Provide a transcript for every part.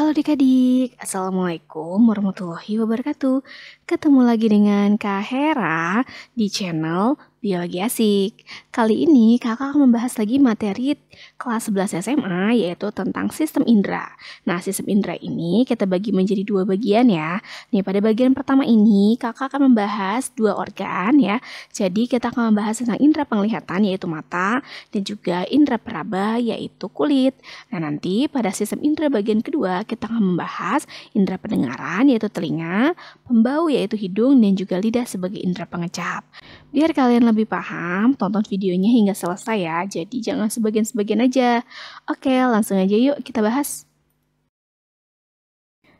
Halo adik-adik, Assalamualaikum warahmatullahi wabarakatuh. Ketemu lagi dengan Kak Hera di channel Biologi Asik. Kali ini kakak akan membahas lagi materi kelas 11 SMA yaitu tentang sistem indera. Nah, sistem indera ini kita bagi menjadi dua bagian ya. Nih, pada bagian pertama ini kakak akan membahas dua organ ya. Jadi kita akan membahas tentang indera penglihatan yaitu mata dan juga indera peraba yaitu kulit. Nah, nanti pada sistem indera bagian kedua kita akan membahas indera pendengaran yaitu telinga, pembau yaitu hidung, dan juga lidah sebagai indera pengecap. Biar kalian lebih paham, tonton videonya hingga selesai ya, jadi jangan sebagian-sebagian aja. Oke, langsung aja yuk kita bahas.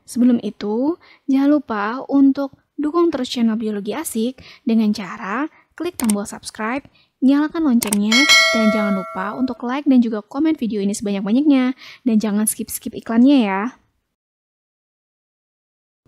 Sebelum itu, jangan lupa untuk dukung terus channel Biologi Asik dengan cara klik tombol subscribe, nyalakan loncengnya, dan jangan lupa untuk like dan juga komen video ini sebanyak-banyaknya. Dan jangan skip-skip iklannya ya.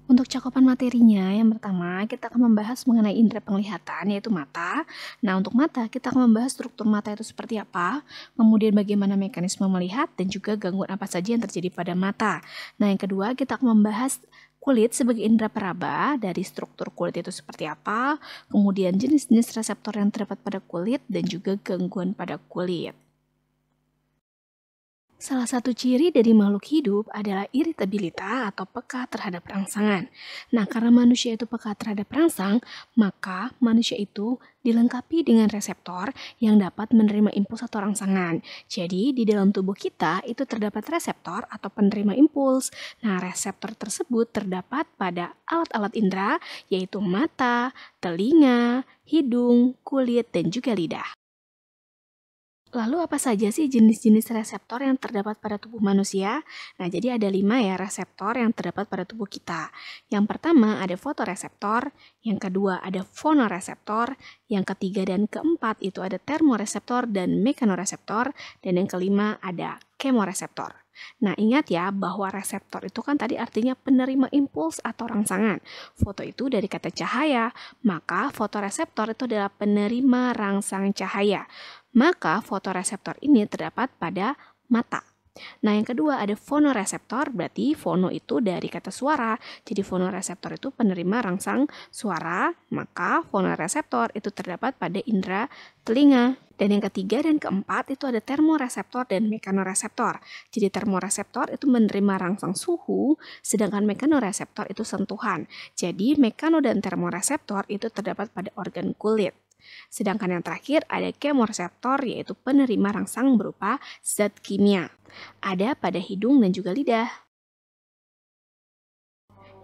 Untuk cakupan materinya, yang pertama kita akan membahas mengenai indera penglihatan yaitu mata. Nah, untuk mata kita akan membahas struktur mata itu seperti apa, kemudian bagaimana mekanisme melihat, dan juga gangguan apa saja yang terjadi pada mata. Nah, yang kedua kita akan membahas kulit sebagai indera peraba, dari struktur kulit itu seperti apa, kemudian jenis-jenis reseptor yang terdapat pada kulit, dan juga gangguan pada kulit. Salah satu ciri dari makhluk hidup adalah iritabilitas atau peka terhadap rangsangan. Nah, karena manusia itu peka terhadap rangsang, maka manusia itu dilengkapi dengan reseptor yang dapat menerima impuls atau rangsangan. Jadi, di dalam tubuh kita itu terdapat reseptor atau penerima impuls. Nah, reseptor tersebut terdapat pada alat-alat indera, yaitu mata, telinga, hidung, kulit, dan juga lidah. Lalu apa saja sih jenis-jenis reseptor yang terdapat pada tubuh manusia? Nah, jadi ada 5 ya reseptor yang terdapat pada tubuh kita. Yang pertama ada fotoreseptor, yang kedua ada fonoreseptor, yang ketiga dan keempat itu ada termoreseptor dan mekanoreseptor, dan yang kelima ada kemoreseptor. Nah, ingat ya bahwa reseptor itu kan tadi artinya penerima impuls atau rangsangan. Foto itu dari kata cahaya, maka fotoreseptor itu adalah penerima rangsang cahaya. Maka fotoreseptor ini terdapat pada mata. Nah, yang kedua ada fonoreseptor, berarti fono itu dari kata suara. Jadi fonoreseptor itu penerima rangsang suara, maka fonoreseptor itu terdapat pada indera telinga. Dan yang ketiga dan keempat itu ada termoreseptor dan mekanoreseptor. Jadi termoreseptor itu menerima rangsang suhu, sedangkan mekanoreseptor itu sentuhan. Jadi mekano dan termoreseptor itu terdapat pada organ kulit. Sedangkan yang terakhir ada kemoreseptor yaitu penerima rangsang berupa zat kimia. Ada pada hidung dan juga lidah.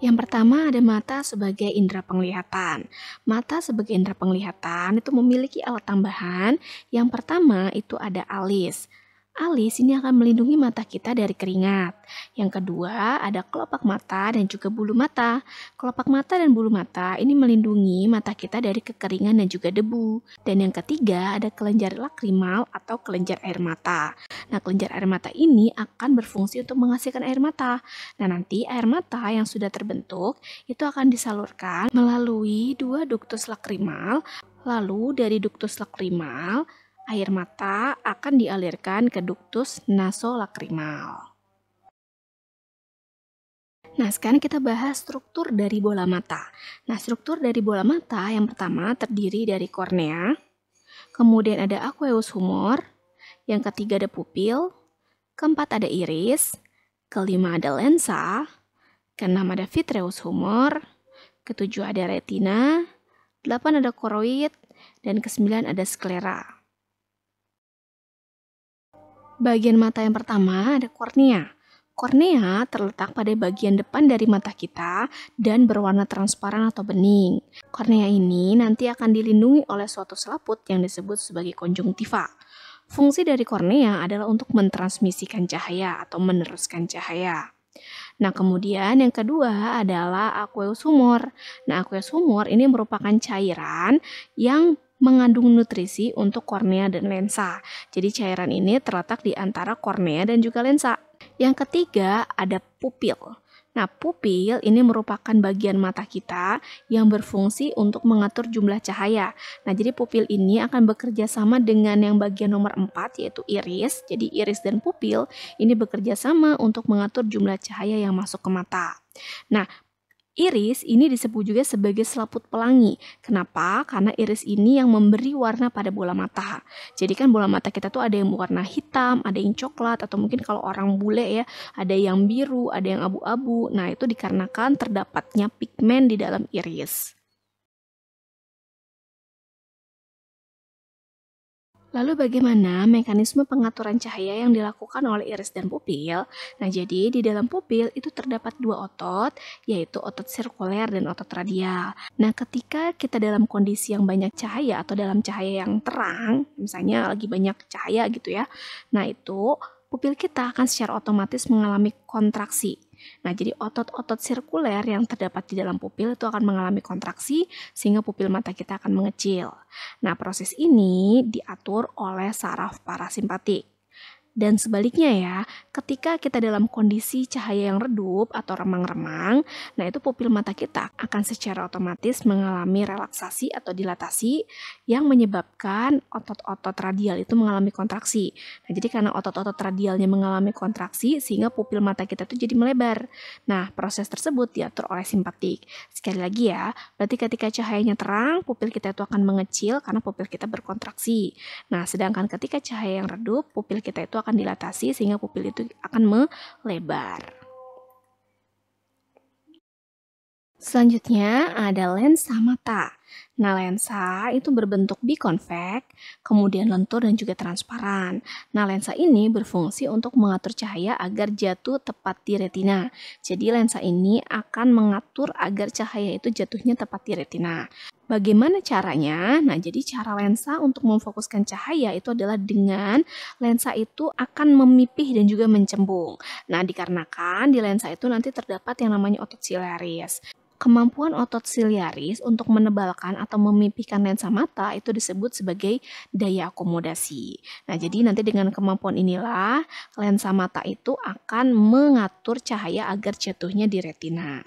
Yang pertama ada mata sebagai indera penglihatan. Mata sebagai indera penglihatan itu memiliki alat tambahan. Yang pertama itu ada alis. Alis ini akan melindungi mata kita dari keringat. Yang kedua ada kelopak mata dan juga bulu mata. Kelopak mata dan bulu mata ini melindungi mata kita dari kekeringan dan juga debu. Dan yang ketiga ada kelenjar lakrimal atau kelenjar air mata. Nah, kelenjar air mata ini akan berfungsi untuk menghasilkan air mata. Nah, nanti air mata yang sudah terbentuk itu akan disalurkan melalui dua duktus lakrimal. Lalu dari duktus lakrimal air mata akan dialirkan ke duktus nasolakrimal. Nah, sekarang kita bahas struktur dari bola mata. Nah, struktur dari bola mata yang pertama terdiri dari kornea, kemudian ada aqueous humor, yang ketiga ada pupil, keempat ada iris, kelima ada lensa, keenam ada vitreous humor, ketujuh ada retina, 8 ada koroid, dan ke-9 ada sklera. Bagian mata yang pertama ada kornea. Kornea terletak pada bagian depan dari mata kita dan berwarna transparan atau bening. Kornea ini nanti akan dilindungi oleh suatu selaput yang disebut sebagai konjungtiva. Fungsi dari kornea adalah untuk mentransmisikan cahaya atau meneruskan cahaya. Nah, kemudian yang kedua adalah aqueous humor. Nah, aqueous humor ini merupakan cairan yang mengandung nutrisi untuk kornea dan lensa. Jadi cairan ini terletak di antara kornea dan juga lensa. Yang ketiga ada pupil. Nah, pupil ini merupakan bagian mata kita yang berfungsi untuk mengatur jumlah cahaya. Nah, jadi pupil ini akan bekerja sama dengan yang bagian nomor 4, yaitu iris. Jadi iris dan pupil ini bekerja sama untuk mengatur jumlah cahaya yang masuk ke mata. Nah, iris ini disebut juga sebagai selaput pelangi. Kenapa? Karena iris ini yang memberi warna pada bola mata. Jadi kan bola mata kita tuh ada yang warna hitam, ada yang coklat, atau mungkin kalau orang bule ya, ada yang biru, ada yang abu-abu. Nah, itu dikarenakan terdapatnya pigmen di dalam iris. Lalu bagaimana mekanisme pengaturan cahaya yang dilakukan oleh iris dan pupil? Nah, jadi di dalam pupil itu terdapat dua otot, yaitu otot sirkuler dan otot radial. Nah, ketika kita dalam kondisi yang banyak cahaya atau dalam cahaya yang terang, misalnya lagi banyak cahaya gitu ya, nah itu pupil kita akan secara otomatis mengalami kontraksi. Nah, jadi otot-otot sirkuler yang terdapat di dalam pupil itu akan mengalami kontraksi sehingga pupil mata kita akan mengecil. Nah, proses ini diatur oleh saraf parasimpatik. Dan sebaliknya ya, ketika kita dalam kondisi cahaya yang redup atau remang-remang, nah itu pupil mata kita akan secara otomatis mengalami relaksasi atau dilatasi yang menyebabkan otot-otot radial itu mengalami kontraksi. Nah, jadi karena otot-otot radialnya mengalami kontraksi sehingga pupil mata kita tuh jadi melebar. Nah, proses tersebut diatur oleh simpatik. Sekali lagi ya, berarti ketika cahayanya terang, pupil kita itu akan mengecil karena pupil kita berkontraksi. Nah, sedangkan ketika cahaya yang redup, pupil kita itu akan dilatasi sehingga pupil itu akan melebar. Selanjutnya ada lensa mata. Nah, lensa itu berbentuk bikonveks, kemudian lentur dan juga transparan. Nah, lensa ini berfungsi untuk mengatur cahaya agar jatuh tepat di retina. Jadi, lensa ini akan mengatur agar cahaya itu jatuhnya tepat di retina. Bagaimana caranya? Nah, jadi cara lensa untuk memfokuskan cahaya itu adalah dengan lensa itu akan memipih dan juga mencembung. Nah, dikarenakan di lensa itu nanti terdapat yang namanya otot siliaris. Kemampuan otot siliaris untuk menebalkan atau memipihkan lensa mata itu disebut sebagai daya akomodasi. Nah, jadi nanti dengan kemampuan inilah lensa mata itu akan mengatur cahaya agar jatuhnya di retina.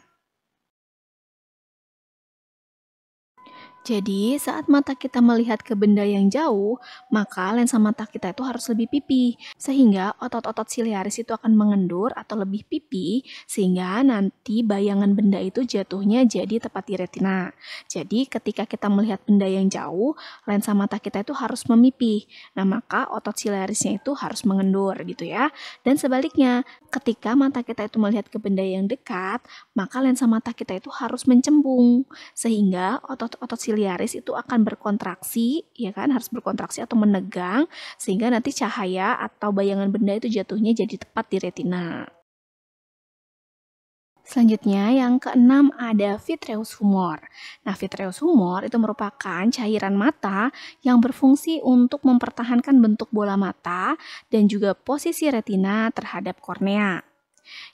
Jadi, saat mata kita melihat ke benda yang jauh, maka lensa mata kita itu harus lebih pipih, sehingga otot-otot siliaris itu akan mengendur atau lebih pipih, sehingga nanti bayangan benda itu jatuhnya jadi tepat di retina. Jadi, ketika kita melihat benda yang jauh, lensa mata kita itu harus memipih. Nah, maka otot siliarisnya itu harus mengendur gitu ya. Dan sebaliknya, ketika mata kita itu melihat ke benda yang dekat, maka lensa mata kita itu harus mencembung, sehingga otot-otot siliaris itu akan berkontraksi, ya kan, harus berkontraksi atau menegang, sehingga nanti cahaya atau bayangan benda itu jatuhnya jadi tepat di retina. Selanjutnya yang keenam ada vitreous humor. Nah, vitreous humor itu merupakan cairan mata yang berfungsi untuk mempertahankan bentuk bola mata dan juga posisi retina terhadap kornea.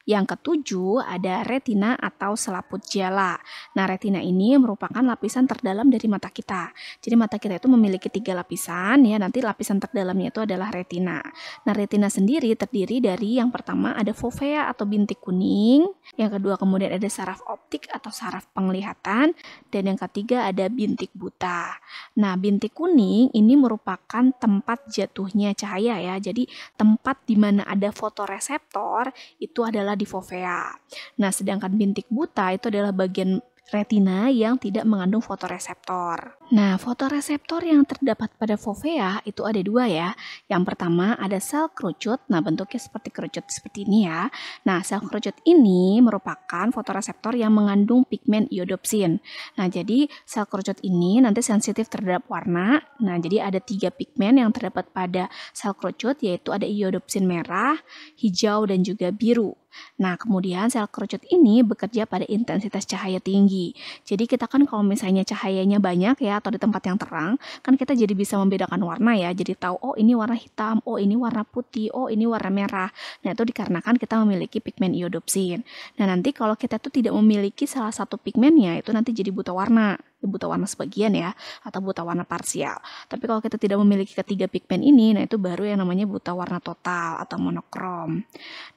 Yang ketujuh ada retina atau selaput jala. Nah, retina ini merupakan lapisan terdalam dari mata kita. Jadi mata kita itu memiliki 3 lapisan ya, nanti lapisan terdalamnya itu adalah retina. Nah, retina sendiri terdiri dari yang pertama ada fovea atau bintik kuning, yang kedua kemudian ada saraf optik atau saraf penglihatan, dan yang ketiga ada bintik buta. Nah, bintik kuning ini merupakan tempat jatuhnya cahaya ya. Jadi tempat di mana ada fotoreseptor itu adalah di fovea. Nah, sedangkan bintik buta itu adalah bagian retina yang tidak mengandung fotoreseptor. Nah, fotoreseptor yang terdapat pada fovea itu ada 2 ya. Yang pertama ada sel kerucut. Nah, bentuknya seperti kerucut seperti ini ya. Nah, sel kerucut ini merupakan fotoreseptor yang mengandung pigmen iodopsin. Nah, jadi sel kerucut ini nanti sensitif terhadap warna. Nah, jadi ada 3 pigmen yang terdapat pada sel kerucut, yaitu ada iodopsin merah, hijau, dan juga biru. Nah, kemudian sel kerucut ini bekerja pada intensitas cahaya tinggi. Jadi kita kan kalau misalnya cahayanya banyak ya atau di tempat yang terang, kan kita jadi bisa membedakan warna ya. Jadi tahu oh ini warna hitam, oh ini warna putih, oh ini warna merah. Nah, itu dikarenakan kita memiliki pigmen iodopsin. Nah, nanti kalau kita tuh tidak memiliki salah satu pigmennya, itu nanti jadi buta warna. buta warna sebagian ya, atau buta warna parsial. Tapi kalau kita tidak memiliki ketiga pigmen ini, nah itu baru yang namanya buta warna total atau monokrom.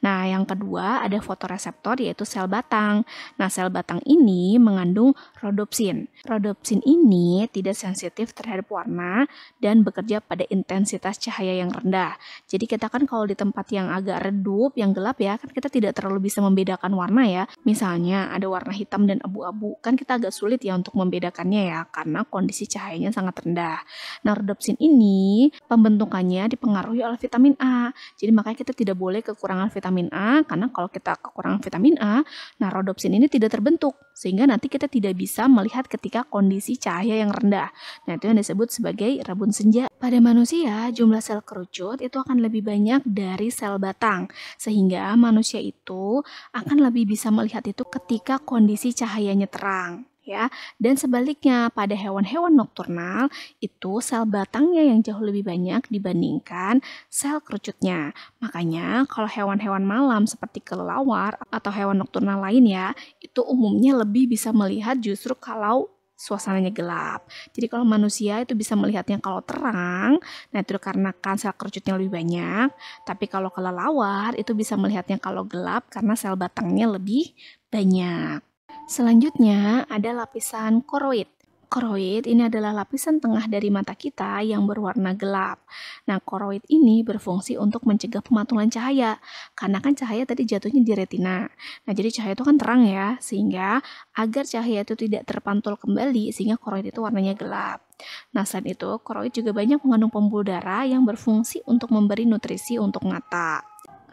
Nah, yang kedua ada fotoreseptor yaitu sel batang. Nah, sel batang ini mengandung rodopsin. Rodopsin ini tidak sensitif terhadap warna dan bekerja pada intensitas cahaya yang rendah. Jadi kita kan kalau di tempat yang agak redup, yang gelap ya, kan kita tidak terlalu bisa membedakan warna ya. Misalnya ada warna hitam dan abu-abu, kan kita agak sulit ya untuk membedakannya ya, karena kondisi cahayanya sangat rendah. Nah, rodopsin ini pembentukannya dipengaruhi oleh vitamin A. Jadi makanya kita tidak boleh kekurangan vitamin A, karena kalau kita kekurangan vitamin A, nah rodopsin ini tidak terbentuk, sehingga nanti kita tidak bisa melihat ketika kondisi cahaya yang rendah. Nah, itu yang disebut sebagai rabun senja. Pada manusia, jumlah sel kerucut itu akan lebih banyak dari sel batang, sehingga manusia itu akan lebih bisa melihat itu ketika kondisi cahayanya terang. Ya, dan sebaliknya pada hewan-hewan nokturnal itu sel batangnya yang jauh lebih banyak dibandingkan sel kerucutnya. Makanya kalau hewan-hewan malam seperti kelelawar atau hewan nokturnal lain ya, itu umumnya lebih bisa melihat justru kalau suasananya gelap. Jadi kalau manusia itu bisa melihatnya kalau terang, nah itu karena kan sel kerucutnya lebih banyak. Tapi kalau kelelawar itu bisa melihatnya kalau gelap karena sel batangnya lebih banyak. Selanjutnya ada lapisan koroid. Koroid ini adalah lapisan tengah dari mata kita yang berwarna gelap. Nah, koroid ini berfungsi untuk mencegah pemantulan cahaya. Karena kan cahaya tadi jatuhnya di retina. Nah, jadi cahaya itu kan terang ya, sehingga agar cahaya itu tidak terpantul kembali, sehingga koroid itu warnanya gelap. Nah, selain itu, koroid juga banyak mengandung pembuluh darah yang berfungsi untuk memberi nutrisi untuk mata.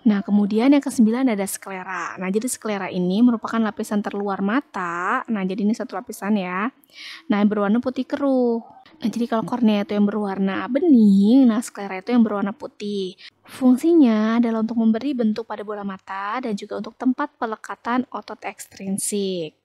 Nah, kemudian yang ke-9 ada sklera. Nah, jadi sklera ini merupakan lapisan terluar mata. Nah, jadi ini satu lapisan ya. Nah, yang berwarna putih keruh. Nah, jadi kalau kornea itu yang berwarna bening, nah sklera itu yang berwarna putih. Fungsinya adalah untuk memberi bentuk pada bola mata dan juga untuk tempat pelekatan otot ekstrinsik.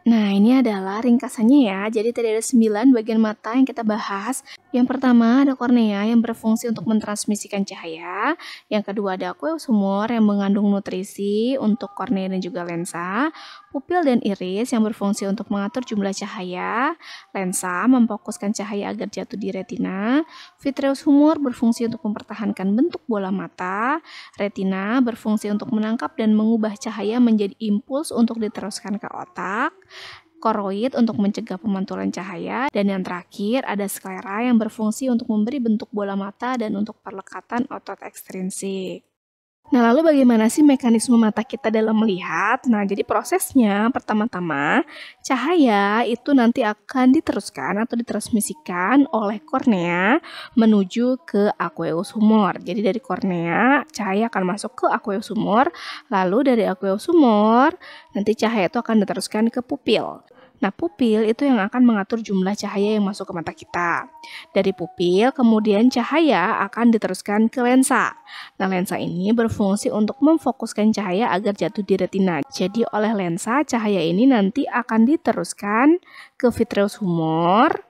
Nah, ini adalah ringkasannya ya. Jadi tadi ada 9 bagian mata yang kita bahas. Yang pertama ada kornea yang berfungsi untuk mentransmisikan cahaya. Yang kedua ada aqueous humor yang mengandung nutrisi untuk kornea dan juga lensa. Pupil dan iris yang berfungsi untuk mengatur jumlah cahaya. Lensa memfokuskan cahaya agar jatuh di retina. Vitreous humor berfungsi untuk mempertahankan bentuk bola mata. Retina berfungsi untuk menangkap dan mengubah cahaya menjadi impuls untuk diteruskan ke otak. Koroid untuk mencegah pemantulan cahaya, dan yang terakhir ada sklera yang berfungsi untuk memberi bentuk bola mata dan untuk perlekatan otot ekstrinsik. Nah, lalu bagaimana sih mekanisme mata kita dalam melihat? Nah, jadi prosesnya pertama-tama cahaya itu nanti akan diteruskan atau ditransmisikan oleh kornea menuju ke aqueous humor. Jadi dari kornea cahaya akan masuk ke aqueous humor, lalu dari aqueous humor nanti cahaya itu akan diteruskan ke pupil. Nah, pupil itu yang akan mengatur jumlah cahaya yang masuk ke mata kita. Dari pupil, kemudian cahaya akan diteruskan ke lensa. Nah, lensa ini berfungsi untuk memfokuskan cahaya agar jatuh di retina. Jadi, oleh lensa, cahaya ini nanti akan diteruskan ke vitreous humor.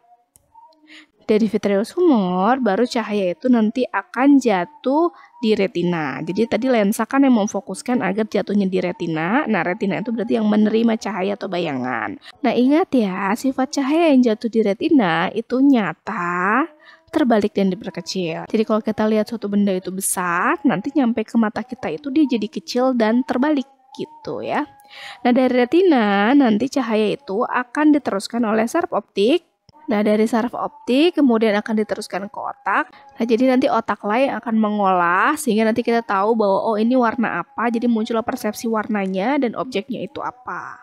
Dari vitreous humor, baru cahaya itu nanti akan jatuh di retina. Jadi tadi lensa kan yang memfokuskan agar jatuhnya di retina. Nah, retina itu berarti yang menerima cahaya atau bayangan. Nah, ingat ya, sifat cahaya yang jatuh di retina itu nyata, terbalik dan diperkecil. Jadi kalau kita lihat suatu benda itu besar, nanti nyampe ke mata kita itu dia jadi kecil dan terbalik gitu ya. Nah, dari retina nanti cahaya itu akan diteruskan oleh saraf optik. Nah, dari saraf optik kemudian akan diteruskan ke otak. Nah, jadi nanti otak lain akan mengolah sehingga nanti kita tahu bahwa oh ini warna apa, jadi muncullah persepsi warnanya dan objeknya itu apa.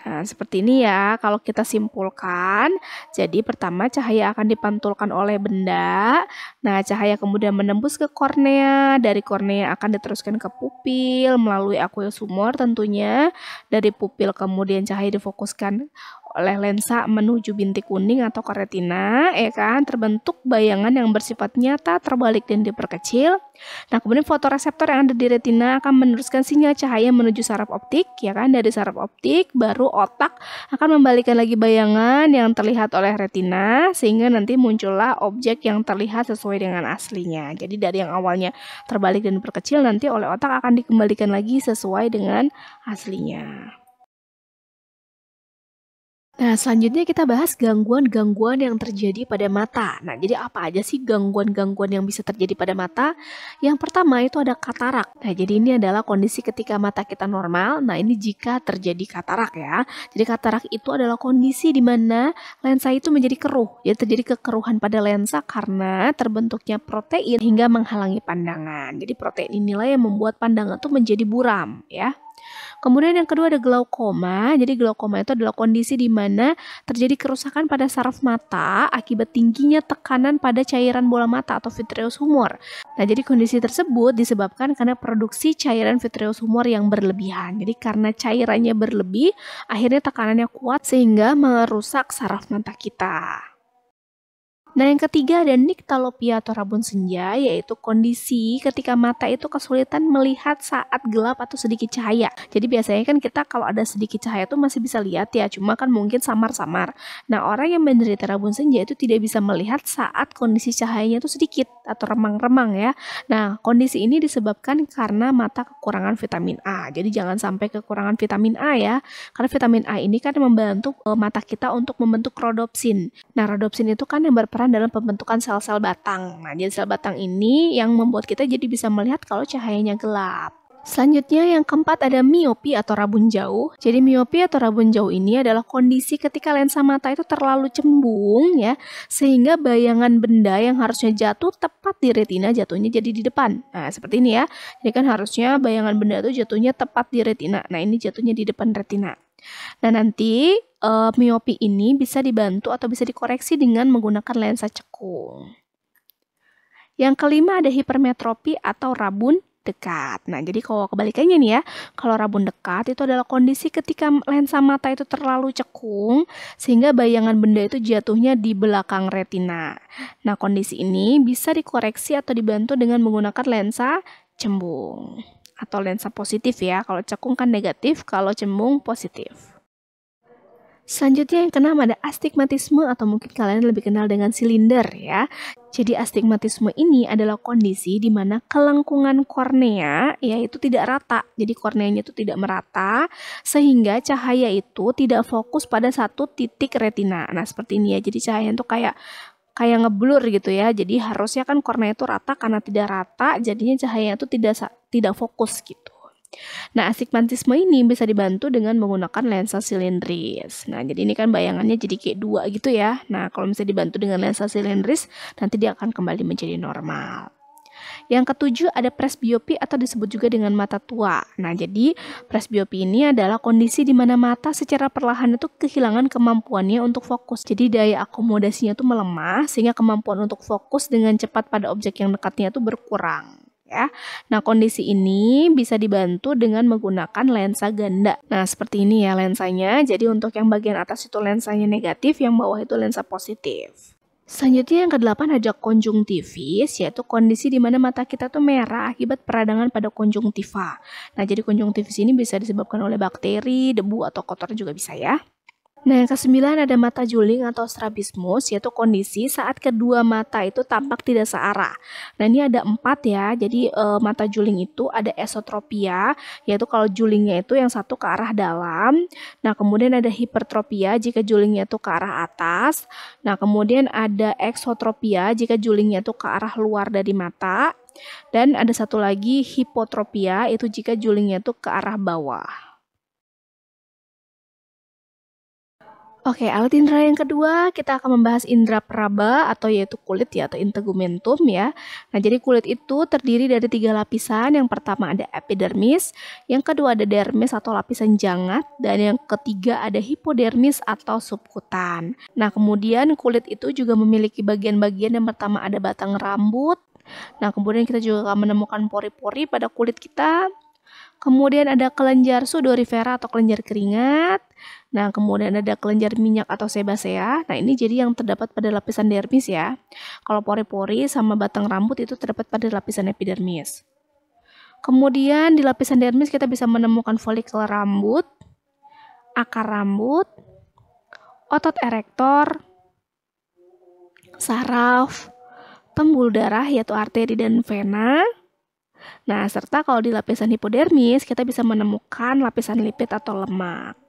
Nah, seperti ini ya kalau kita simpulkan. Jadi pertama cahaya akan dipantulkan oleh benda. Nah, cahaya kemudian menembus ke kornea. Dari kornea akan diteruskan ke pupil melalui aqueous humor tentunya. Dari pupil kemudian cahaya difokuskan oleh lensa menuju bintik kuning atau ke retina, ya kan? Terbentuk bayangan yang bersifat nyata, terbalik dan diperkecil. Nah, kemudian fotoreseptor yang ada di retina akan meneruskan sinyal cahaya menuju saraf optik, ya kan? Dari saraf optik baru otak akan membalikan lagi bayangan yang terlihat oleh retina sehingga nanti muncullah objek yang terlihat sesuai dengan aslinya. Jadi dari yang awalnya terbalik dan diperkecil nanti oleh otak akan dikembalikan lagi sesuai dengan aslinya. Nah, selanjutnya kita bahas gangguan-gangguan yang terjadi pada mata. Nah, jadi apa aja sih gangguan-gangguan yang bisa terjadi pada mata? Yang pertama itu ada katarak. Nah, jadi ini adalah kondisi ketika mata kita normal. Nah, ini jika terjadi katarak ya. Jadi katarak itu adalah kondisi di mana lensa itu menjadi keruh. Jadi terjadi kekeruhan pada lensa karena terbentuknya protein hingga menghalangi pandangan. Jadi protein inilah yang membuat pandangan itu menjadi buram ya. Kemudian yang kedua ada glaukoma. Jadi glaukoma itu adalah kondisi di mana terjadi kerusakan pada saraf mata akibat tingginya tekanan pada cairan bola mata atau vitreous humor. Nah, jadi kondisi tersebut disebabkan karena produksi cairan vitreous humor yang berlebihan. Jadi karena cairannya berlebih, akhirnya tekanannya kuat sehingga merusak saraf mata kita. Nah, yang ketiga ada nyctalopia atau rabun senja, yaitu kondisi ketika mata itu kesulitan melihat saat gelap atau sedikit cahaya. Jadi biasanya kan kita kalau ada sedikit cahaya itu masih bisa lihat ya, cuma kan mungkin samar-samar. Nah, orang yang menderita rabun senja itu tidak bisa melihat saat kondisi cahayanya itu sedikit atau remang-remang ya. Nah, kondisi ini disebabkan karena mata kekurangan vitamin A. Jadi jangan sampai kekurangan vitamin A ya, karena vitamin A ini kan membantu mata kita untuk membentuk rodopsin. Nah, rodopsin itu kan yang berperan dalam pembentukan sel-sel batang. Nah, jadi sel batang ini yang membuat kita jadi bisa melihat kalau cahayanya gelap. Selanjutnya yang keempat ada miopi atau rabun jauh. Jadi miopi atau rabun jauh ini adalah kondisi ketika lensa mata itu terlalu cembung ya, sehingga bayangan benda yang harusnya jatuh tepat di retina jatuhnya jadi di depan. Nah, seperti ini ya. Jadi kan harusnya bayangan benda itu jatuhnya tepat di retina. Nah, ini jatuhnya di depan retina. Nah, nanti miopi ini bisa dibantu atau bisa dikoreksi dengan menggunakan lensa cekung. Yang kelima ada hipermetropi atau rabun dekat. Nah, jadi kalau kebalikannya nih ya, kalau rabun dekat itu adalah kondisi ketika lensa mata itu terlalu cekung sehingga bayangan benda itu jatuhnya di belakang retina. Nah, kondisi ini bisa dikoreksi atau dibantu dengan menggunakan lensa cembung atau lensa positif ya. Kalau cekung kan negatif, kalau cembung positif. Selanjutnya yang keenam ada astigmatisme atau mungkin kalian lebih kenal dengan silinder ya. Jadi astigmatisme ini adalah kondisi di mana kelengkungan kornea yaitu tidak rata. Jadi korneanya itu tidak merata sehingga cahaya itu tidak fokus pada satu titik retina. Nah, seperti ini ya. Jadi cahaya itu kayak ngeblur gitu ya. Jadi harusnya kan kornea itu rata, karena tidak rata jadinya cahaya itu tidak fokus gitu. Nah, astigmatisme ini bisa dibantu dengan menggunakan lensa silindris. Nah, jadi ini kan bayangannya jadi kayak dua gitu ya. Nah, kalau misalnya dibantu dengan lensa silindris, nanti dia akan kembali menjadi normal. Yang ketujuh ada presbiopi atau disebut juga dengan mata tua. Nah, jadi presbiopi ini adalah kondisi di mana mata secara perlahan itu kehilangan kemampuannya untuk fokus. Jadi daya akomodasinya itu melemah sehingga kemampuan untuk fokus dengan cepat pada objek yang dekatnya itu berkurang. Ya. Nah, kondisi ini bisa dibantu dengan menggunakan lensa ganda. Nah, seperti ini ya lensanya. Jadi untuk yang bagian atas itu lensanya negatif, yang bawah itu lensa positif. Selanjutnya yang kedelapan ada konjungtivis, yaitu kondisi di mana mata kita tuh merah akibat peradangan pada konjungtiva. Nah, jadi konjungtivis ini bisa disebabkan oleh bakteri, debu, atau kotor juga bisa ya. Nah, yang kesembilan ada mata juling atau strabismus, yaitu kondisi saat kedua mata itu tampak tidak searah. Nah, ini ada 4 ya. Jadi mata juling itu ada esotropia, yaitu kalau julingnya itu yang satu ke arah dalam. Nah, kemudian ada hipertropia jika julingnya itu ke arah atas. Nah, kemudian ada eksotropia jika julingnya itu ke arah luar dari mata. Dan ada satu lagi hipotropia, itu jika julingnya itu ke arah bawah. Oke, alat indera yang kedua kita akan membahas indera peraba atau yaitu kulit ya atau integumentum ya. Nah, jadi kulit itu terdiri dari 3 lapisan. Yang pertama ada epidermis, yang kedua ada dermis atau lapisan jangat, dan yang ketiga ada hipodermis atau subkutan. Nah, kemudian kulit itu juga memiliki bagian-bagian. Yang pertama ada batang rambut. Nah, kemudian kita juga akan menemukan pori-pori pada kulit kita. Kemudian ada kelenjar sudorifera atau kelenjar keringat. Nah, kemudian ada kelenjar minyak atau sebasea. Nah, ini jadi yang terdapat pada lapisan dermis ya. Kalau pori-pori sama batang rambut itu terdapat pada lapisan epidermis. Kemudian di lapisan dermis kita bisa menemukan folikel rambut, akar rambut, otot erektor, saraf, pembuluh darah yaitu arteri dan vena. Nah, serta kalau di lapisan hipodermis, kita bisa menemukan lapisan lipid atau lemak.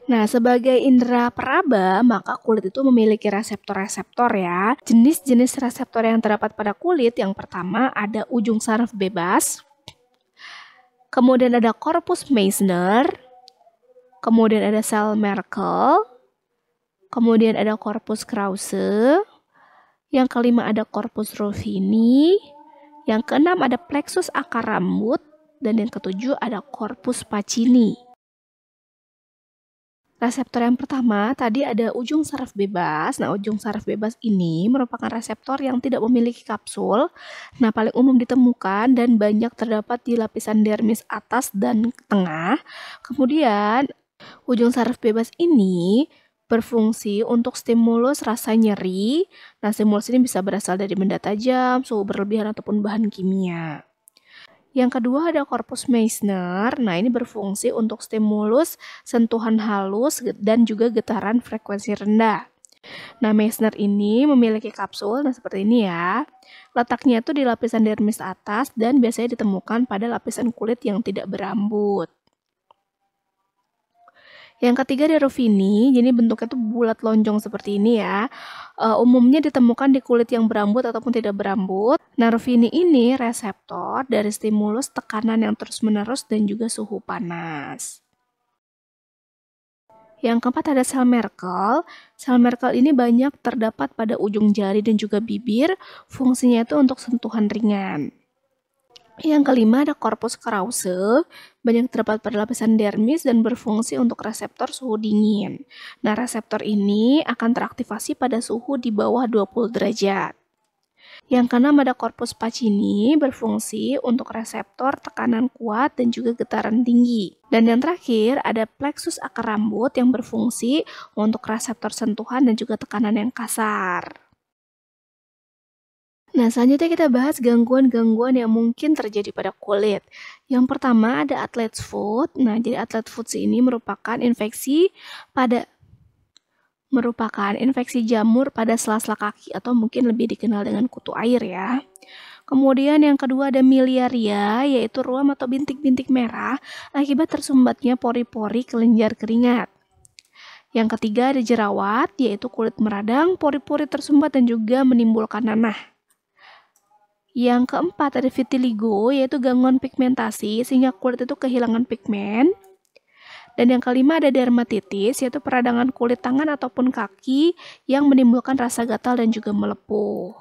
Nah, sebagai indera peraba, maka kulit itu memiliki reseptor-reseptor ya. Jenis-jenis reseptor yang terdapat pada kulit, yang pertama ada ujung saraf bebas, kemudian ada corpus Meissner, kemudian ada sel Merkel, kemudian ada corpus Krause, yang kelima ada corpus Ruffini, yang keenam ada plexus akar rambut, dan yang ketujuh ada corpus Pacini. Reseptor yang pertama tadi ada ujung saraf bebas. Nah, ujung saraf bebas ini merupakan reseptor yang tidak memiliki kapsul. Nah, paling umum ditemukan dan banyak terdapat di lapisan dermis atas dan tengah. Kemudian, ujung saraf bebas ini berfungsi untuk stimulus rasa nyeri. Nah, stimulus ini bisa berasal dari benda tajam, suhu berlebihan, ataupun bahan kimia. Yang kedua ada corpus Meissner. Nah, ini berfungsi untuk stimulus sentuhan halus dan juga getaran frekuensi rendah. Nah, Meissner ini memiliki kapsul, nah seperti ini ya. Letaknya itu di lapisan dermis atas dan biasanya ditemukan pada lapisan kulit yang tidak berambut. Yang ketiga ada Ruffini, jadi bentuknya tuh bulat lonjong seperti ini ya. Umumnya ditemukan di kulit yang berambut ataupun tidak berambut. Nah, Ruffini ini reseptor dari stimulus tekanan yang terus-menerus dan juga suhu panas. Yang keempat ada sel Merkel. Sel Merkel ini banyak terdapat pada ujung jari dan juga bibir. Fungsinya itu untuk sentuhan ringan. Yang kelima ada corpus Krause, banyak terdapat pada lapisan dermis dan berfungsi untuk reseptor suhu dingin. Nah, reseptor ini akan teraktivasi pada suhu di bawah 20 derajat. Yang keenam ada corpus Pacini, berfungsi untuk reseptor tekanan kuat dan juga getaran tinggi. Dan yang terakhir ada plexus akar rambut yang berfungsi untuk reseptor sentuhan dan juga tekanan yang kasar. Nah, selanjutnya kita bahas gangguan-gangguan yang mungkin terjadi pada kulit. Yang pertama ada athlete's foot. Nah, jadi athlete's foot ini merupakan infeksi jamur pada sela-sela kaki atau mungkin lebih dikenal dengan kutu air ya. Kemudian yang kedua ada miliaria, yaitu ruam atau bintik-bintik merah akibat tersumbatnya pori-pori kelenjar keringat. Yang ketiga ada jerawat, yaitu kulit meradang, pori-pori tersumbat dan juga menimbulkan nanah. Yang keempat ada vitiligo, yaitu gangguan pigmentasi sehingga kulit itu kehilangan pigmen. Dan yang kelima ada dermatitis, yaitu peradangan kulit tangan ataupun kaki yang menimbulkan rasa gatal dan juga melepuh.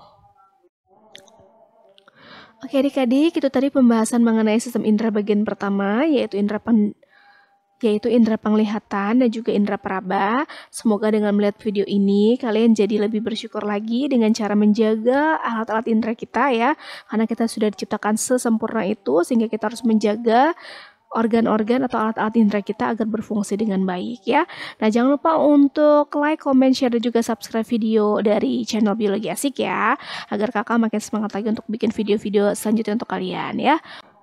Oke adik-adik, itu tadi pembahasan mengenai sistem indera bagian pertama, yaitu indera penglihatan dan juga indera peraba. Semoga dengan melihat video ini kalian jadi lebih bersyukur lagi dengan cara menjaga alat-alat indera kita ya. Karena kita sudah diciptakan sesempurna itu sehingga kita harus menjaga organ-organ atau alat-alat indera kita agar berfungsi dengan baik ya. Nah, jangan lupa untuk like, comment, share dan juga subscribe video dari channel Biologi Asik ya, agar kakak makin semangat lagi untuk bikin video-video selanjutnya untuk kalian ya.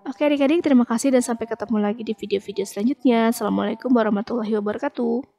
Oke adik-adik, terima kasih dan sampai ketemu lagi di video-video selanjutnya. Assalamualaikum warahmatullahi wabarakatuh.